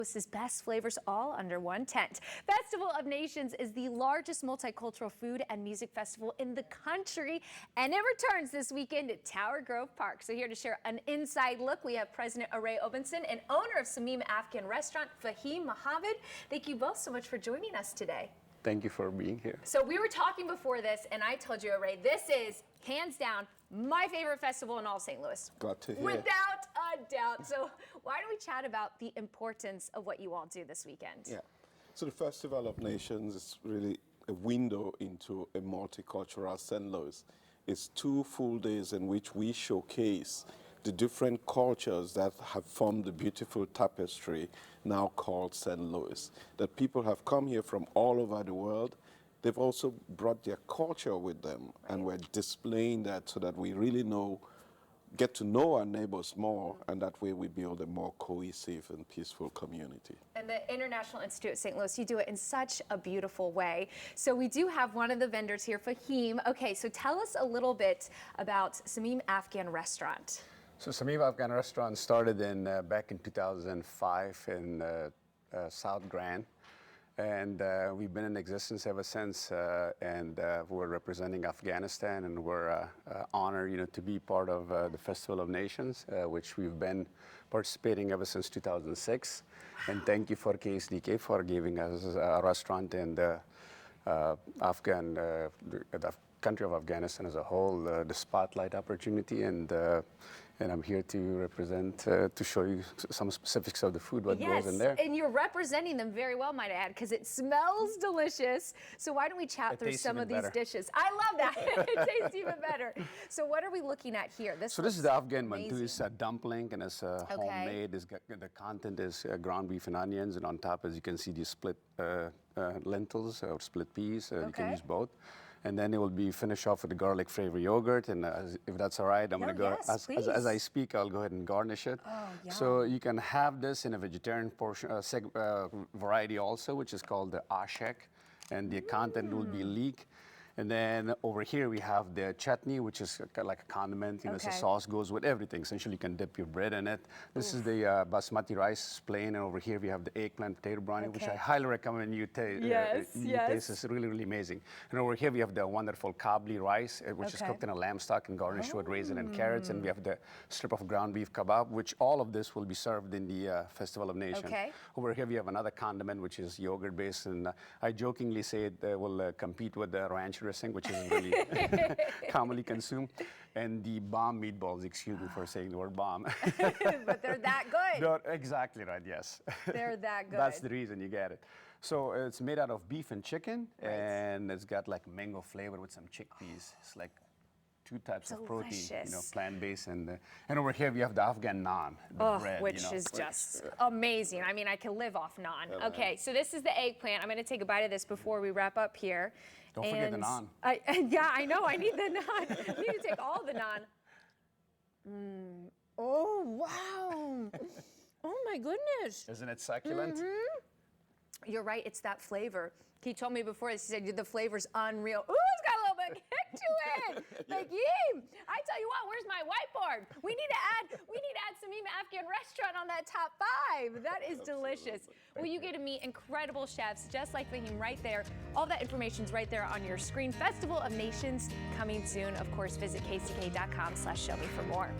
His best flavors all under one tent. Festival of Nations is the largest multicultural food and music festival in the country, and it returns this weekend at Tower Grove Park. So here to share an inside look, we have President Aray Obenson and owner of Sameem Afghan Restaurant, Fahim Mohammed. Thank you both so much for joining us today. Thank you for being here. So we were talking before this, and I told you, Aray, this is hands down my favorite festival in all St. Louis. Glad to hear. Without a doubt. So why don't we chat about the importance of what you all do this weekend? Yeah. So the Festival of Nations is really a window into a multicultural St. Louis. It's 2 full days in which we showcase the different cultures that have formed the beautiful tapestry now called St. Louis. That people have come here from all over the world. They've also brought their culture with them, and we're displaying that so that we really get to know our neighbors more, and that way we build a more cohesive and peaceful community. And the International Institute of St. Louis, you do it in such a beautiful way. So we do have one of the vendors here, Fahim. Okay, so tell us a little bit about Sameem Afghan Restaurant. So Sameem Afghan Restaurant started back in 2005 in South Grand. And we've been in existence ever since, and we're representing Afghanistan, and we're honored, to be part of the Festival of Nations, which we've been participating ever since 2006. And thank you for KSDK for giving us a restaurant in the country of Afghanistan as a whole, the spotlight opportunity, and I'm here to represent, to show you some specifics of the food, what goes in there. And you're representing them very well, might I add, because it smells delicious. So why don't we chat through some of these dishes? I love that. It tastes even better. So what are we looking at here? This is the Afghan mantu. It's a dumpling, and it's homemade. The content is ground beef and onions, and on top, as you can see, these split lentils or split peas. You can use both. And then it will be finished off with the garlic flavor yogurt. And if that's all right, I'm going to go, as I speak, I'll go ahead and garnish it. Oh, so you can have this in a vegetarian portion, variety also, which is called the ashek. And the content will be leek. And then over here we have the chutney, which is like a condiment. It's a sauce, goes with everything. Essentially, you can dip your bread in it. This is the basmati rice plain, and over here we have the eggplant potato brownie, which I highly recommend you taste. Taste. It's really, really amazing. And over here we have the wonderful kabli rice, which is cooked in a lamb stock and garnished with raisin and carrots. And we have the strip of ground beef kebab, which all of this will be served in the Festival of Nations. Over here we have another condiment, which is yogurt-based, and I jokingly say it will compete with the ranch dressing, which is really commonly consumed, and the bomb meatballs. Excuse me for saying the word bomb. But they're that good. They're exactly right. Yes. They're that good. That's the reason you get it. So it's made out of beef and chicken, and it's got like mango flavor with some chickpeas. It's like 2 types of protein, plant-based, and over here we have the Afghan naan, the bread, which is just amazing. I mean, I can live off naan. Okay, so this is the eggplant. I'm going to take a bite of this before we wrap up here. Don't forget the naan. Yeah, I know. I need the naan. I need to take all the naan. Oh, wow. Oh, my goodness. Isn't it succulent? You're right. It's that flavor. He told me before this, he said, the flavor's unreal. Ooh, it's got a little bit of kick to it. Fahim, I tell you what, where's my whiteboard? We need to add Sameem Afghan Restaurant on that top 5. That is delicious. Well, you get to meet incredible chefs just like Fahim right there. All that information's right there on your screen. Festival of Nations coming soon. Of course, visit kck.com/showme for more.